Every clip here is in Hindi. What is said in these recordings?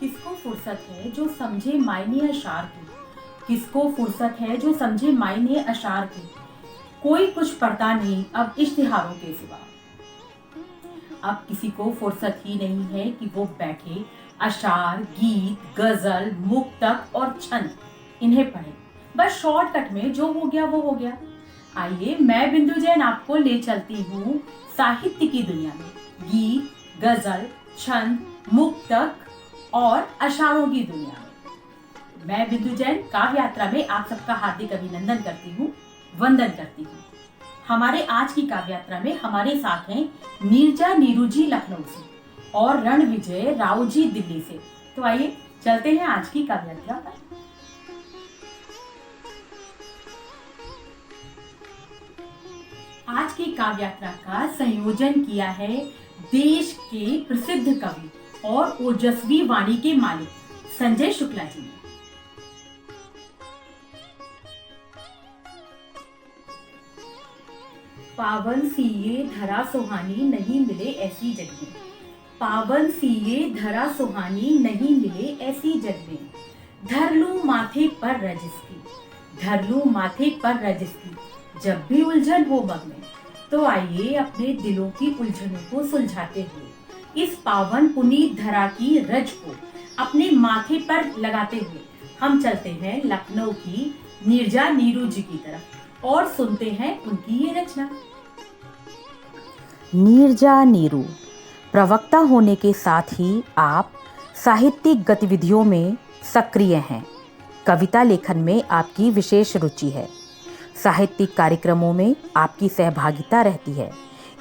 किसको फुर्सत है जो समझे मायने अशार की, किसको फुर्सत है जो समझे मायने अशार की। कोई कुछ पढ़ता नहीं अब इश्तिहारों के सिवा। अब किसी को फुर्सत ही नहीं है कि वो बैठे अशार, गीत, गजल, मुक्तक और छंद इन्हें पढ़े। बस शॉर्टकट में जो हो गया वो हो गया। आइए मैं बिंदु जैन आपको ले चलती हूँ साहित्य की दुनिया में, गीत, गजल, छंद, मुक्तक और अशारों की दुनिया में। मैं बिंदु जैन काव्य यात्रा में आप सबका हार्दिक अभिनंदन करती हूँ, वंदन करती हूँ। हमारे आज की काव्य यात्रा में हमारे साथ हैं नीरजा नीरू जी लखनऊ से और रणविजय राव जी दिल्ली से। तो आइए चलते हैं आज की काव्य यात्रा पर। आज की काव्य यात्रा का संयोजन किया है देश के प्रसिद्ध कवि और ओजस्वी वाणी के मालिक संजय शुक्ला जी ने। पावन सी ये धरा सुहानी नहीं मिले ऐसी जग में, पावन सी ये धरा सुहानी नहीं मिले ऐसी जग में। धर लूं माथे पर रजिस्ट्री, धर लूं माथे पर रजिस्ट्री, जब भी उलझन हो मग में। तो आइए अपने दिलों की उलझनों को सुलझाते हुए इस पावन पुनीत धरा की रज को अपने माथे पर लगाते हुए हम चलते हैं लखनऊ की नीरजा नीरू जी की तरफ और सुनते हैं उनकी ये रचना। नीरजा नीरू प्रवक्ता होने के साथ ही आप साहित्यिक गतिविधियों में सक्रिय हैं। कविता लेखन में आपकी विशेष रुचि है। साहित्यिक कार्यक्रमों में आपकी सहभागिता रहती है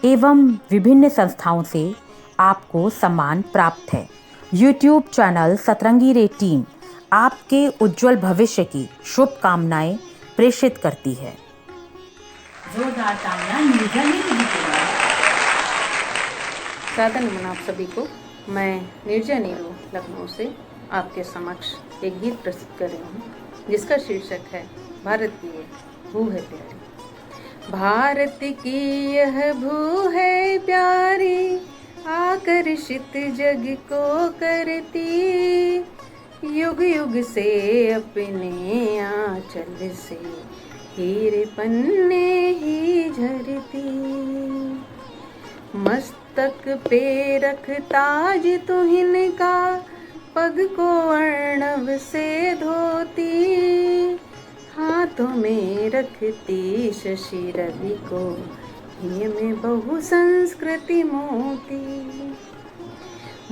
एवं विभिन्न संस्थाओं से आपको सम्मान प्राप्त है। यूट्यूब चैनल सतरंगी रे टीम आपके उज्जवल भविष्य की शुभकामनाएं प्रेषित करती है। जोरदार तालियां नीरजा नीरू जी के लिए। सादर नमन आप सभी को। मैं नीरजा नीरू लखनऊ से आपके समक्ष एक गीत प्रस्तुत कर रही हूँ जिसका शीर्षक है भारत की ये भू है प्यारी। भारत की यह भू है प्यारी, आकर्षित जग को करती, युग युग से अपने आंचल से हीरे पन्ने ही झरती। मस्तक पे रख ताज तुहिन का, पग को अर्णव से धोती, हाथों में रखती शशि रवि को, हिय में बहु संस्कृति मोती।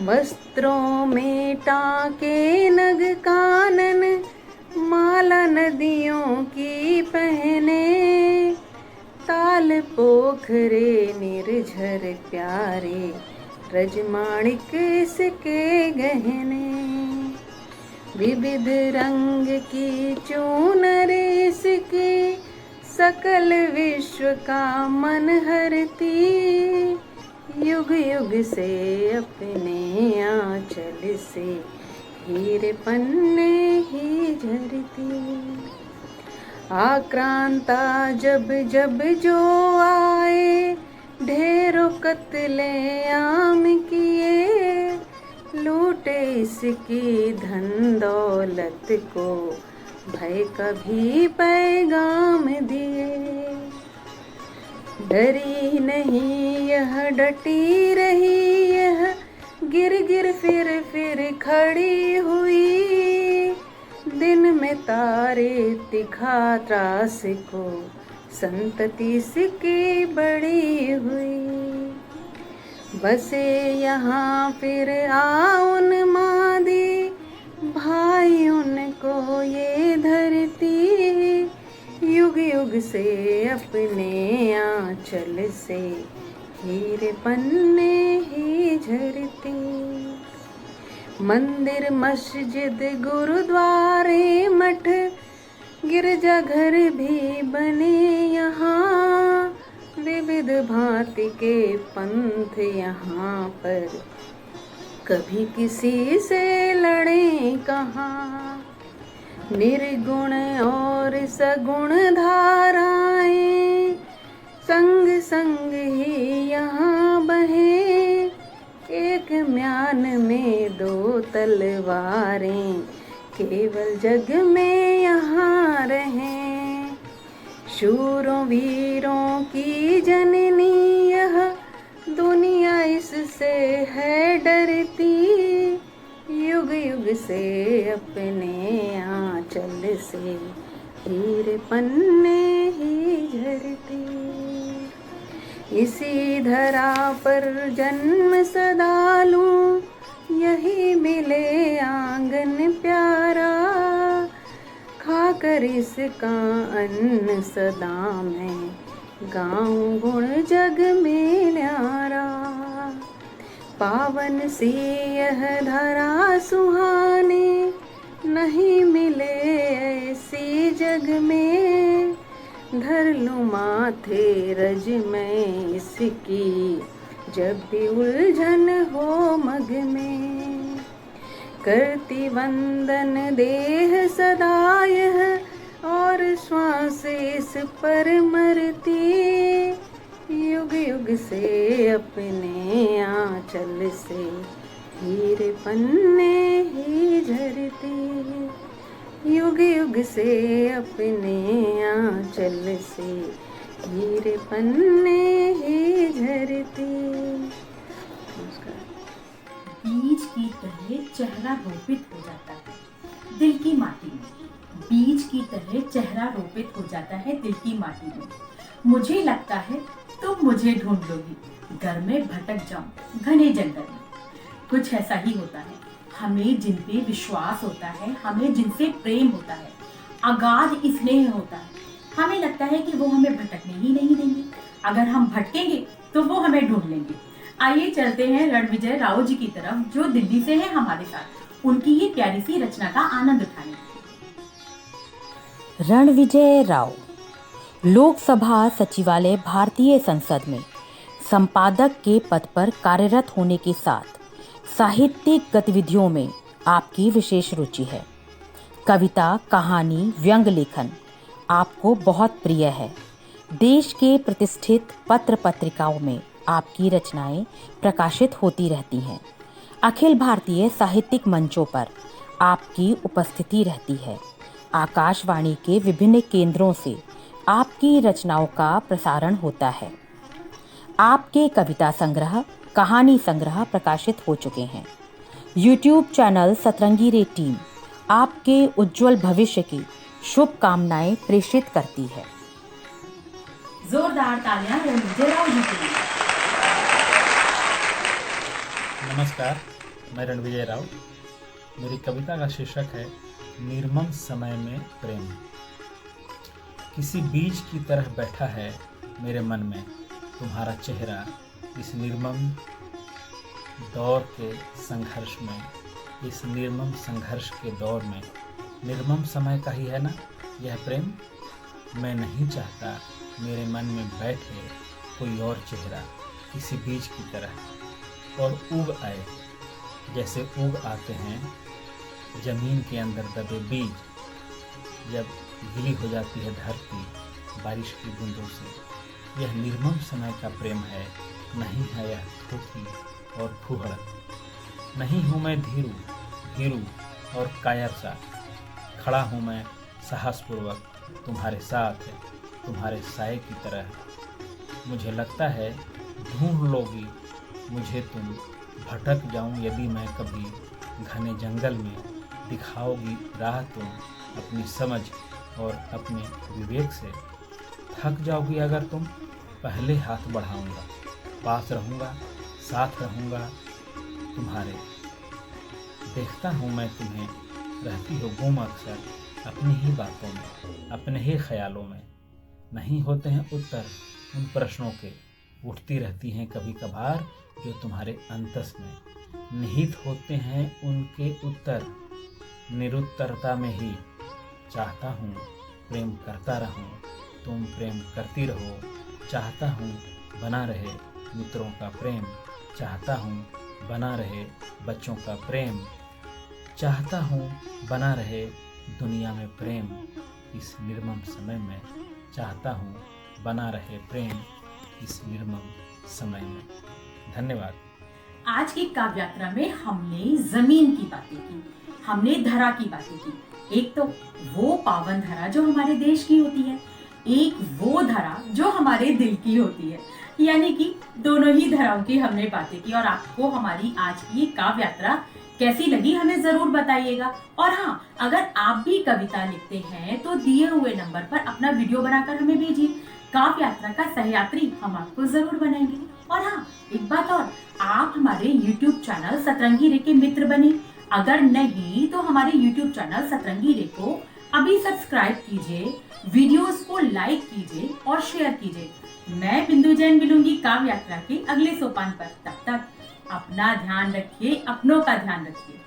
वस्त्रों में टाके नग कानन, माला नदियों की पहने, ताल पोखरे निर्झर प्यारे, रजमाणिक इसके गहने। विविध रंग की चूनर इसकी, सकल विश्व का मन हरती, युग युग से अपने आंचल से हीरे पन्ने ही झरती। आक्रांता जब जब जो आए, ढेरों कत्ले आम किए, लूटे इसकी धन दौलत को, भय कभी पैगाम दिए। डरी नहीं यह डटी रही, यह गिर गिर फिर खड़ी हुई, दिन में तारे दिखा त्रास को, संतति इसकी बड़ी हुई। बसे यहाँ फिर आउन मादी, भाई उनको ये धरती, युग युग से अपने आंचल से हीरे पन्ने ही झरती। मंदिर मस्जिद गुरुद्वारे मठ, गिरजा घर भी बने यहाँ, विविध भांति के पंथ यहाँ पर, कभी किसी से लड़े कहाँ। निर्गुण और सगुण धाराएं, संग संग ही यहाँ बहे, एक म्यान में दो तलवारें केवल जग में यहाँ रहें। शूरों वीरों की जननी यह दुनिया इससे है डरती। युग युग से अपने आंचल से हीरे पन्ने ही झरती। इसी धरा पर जन्म सदा लूं, यही मिले आंगन प्यारा। खाकर इसका अन्न सदा मैं गाऊं गुण जग में न्यारा। पावन सी यह धरा सुहानी, नहीं मिले ऐसी जग में। धर लूं माथे रज में इसकी, जब भी उलझन हो मग में। करती वंदन देह सदा यह, और श्वास इस पर मरती। युग युग से अपने आंचल से हीरे पन्ने ही झरती। युग युग से अपने आंचल से हीरे पन्ने ही झरती। नमस्कार। बीज की तरह चेहरा रोपित हो जाता है दिल की माटी में। बीज की तरह चेहरा रोपित हो जाता है दिल की माटी में। मुझे लगता है तुम मुझे ढूंढ लोगी, घर में भटक जाऊं घने जंगल में। कुछ ऐसा ही होता है। हमें जिन पे विश्वास होता है, हमें जिनसे प्रेम होता है, अगाध स्नेह होता है, हमें लगता है कि वो हमें भटकने ही नहीं देंगे। अगर हम भटकेंगे तो वो हमें ढूंढ लेंगे। आइए चलते हैं रणविजय राव जी की तरफ, जो दिल्ली से हैं हमारे साथ, उनकी ये प्यारी सी रचना का आनंद उठाने। रणविजय राव लोकसभा सचिवालय भारतीय संसद में संपादक के पद पर कार्यरत होने के साथ साहित्यिक गतिविधियों में आपकी विशेष रुचि है। कविता, कहानी, व्यंग लेखन आपको बहुत प्रिय है। देश के प्रतिष्ठित पत्र पत्रिकाओं में आपकी रचनाएं प्रकाशित होती रहती हैं। अखिल भारतीय साहित्यिक मंचों पर आपकी उपस्थिति रहती है। आकाशवाणी के विभिन्न केंद्रों से आपकी रचनाओं का प्रसारण होता है। आपके कविता संग्रह, कहानी संग्रह प्रकाशित हो चुके हैं। YouTube चैनल सतरंगी रे टीम आपके उज्जवल भविष्य की शुभकामनाएं प्रेषित करती है। जोरदार तालियां रणविजय राव जी के लिए। नमस्कार, मैं रणविजय राव। मेरी कविता का शीर्षक है निर्मम समय में प्रेम। किसी बीज की तरह बैठा है मेरे मन में तुम्हारा चेहरा। इस निर्मम दौर के संघर्ष में, इस निर्मम संघर्ष के दौर में, निर्मम समय का ही है ना यह प्रेम। मैं नहीं चाहता मेरे मन में बैठे कोई और चेहरा, किसी बीज की तरह, और उग आए जैसे उग आते हैं जमीन के अंदर दबे बीज। जब गीली हो जाती है धरती बारिश की बूंदों से, यह निर्मम समय का प्रेम है। नहीं है यह थोथी और फूहड़। नहीं हूँ मैं धीरू और कायर सा। खड़ा हूँ मैं साहसपूर्वक तुम्हारे साथ, तुम्हारे साए की तरह। मुझे लगता है ढूंढ लोगी मुझे तुम। भटक जाऊं यदि मैं कभी घने जंगल में, दिखाओगी राह तुम अपनी समझ और अपने विवेक से। थक जाओगी अगर तुम, पहले हाथ बढ़ाऊंगा, पास रहूंगा, साथ रहूंगा तुम्हारे। देखता हूँ मैं तुम्हें, रहती हो गुम अक्सर अपनी ही बातों में, अपने ही ख्यालों में। नहीं होते हैं उत्तर उन प्रश्नों के, उठती रहती हैं कभी कभार जो तुम्हारे अंतस में। निहित होते हैं उनके उत्तर निरुत्तरता में ही। चाहता हूँ प्रेम करता रहूं, तुम प्रेम करती रहो। चाहता हूँ बना रहे मित्रों का प्रेम। चाहता हूँ बना रहे बच्चों का प्रेम। चाहता हूँ बना रहे दुनिया में प्रेम। इस निर्मम समय में चाहता हूँ बना रहे प्रेम, इस निर्मम समय में। धन्यवाद। आज की काव्य यात्रा में हमने जमीन की बातें की, हमने धरा की बातें की। एक तो वो पावन धरा जो हमारे देश की होती है, एक वो धरा जो हमारे दिल की होती है, यानी कि दोनों ही धराओं की हमने बातें की। और आपको हमारी आज की ये काव्य यात्रा कैसी लगी हमें जरूर बताइएगा। और हाँ, अगर आप भी कविता लिखते हैं तो दिए हुए नंबर पर अपना वीडियो बनाकर हमें भेजिए। काव्य यात्रा का सहयात्री हम आपको जरूर बनाएंगे। और हाँ, एक बात और, आप हमारे YouTube चैनल सतरंगी रे के मित्र बने। अगर नहीं तो हमारे YouTube चैनल सतरंगी रे को अभी सब्सक्राइब कीजिए, वीडियोस को लाइक कीजिए और शेयर कीजिए। मैं बिंदु जैन मिलूंगी काव्य यात्रा के अगले सोपान पर। तब तक अपना ध्यान रखिए, अपनों का ध्यान रखिए।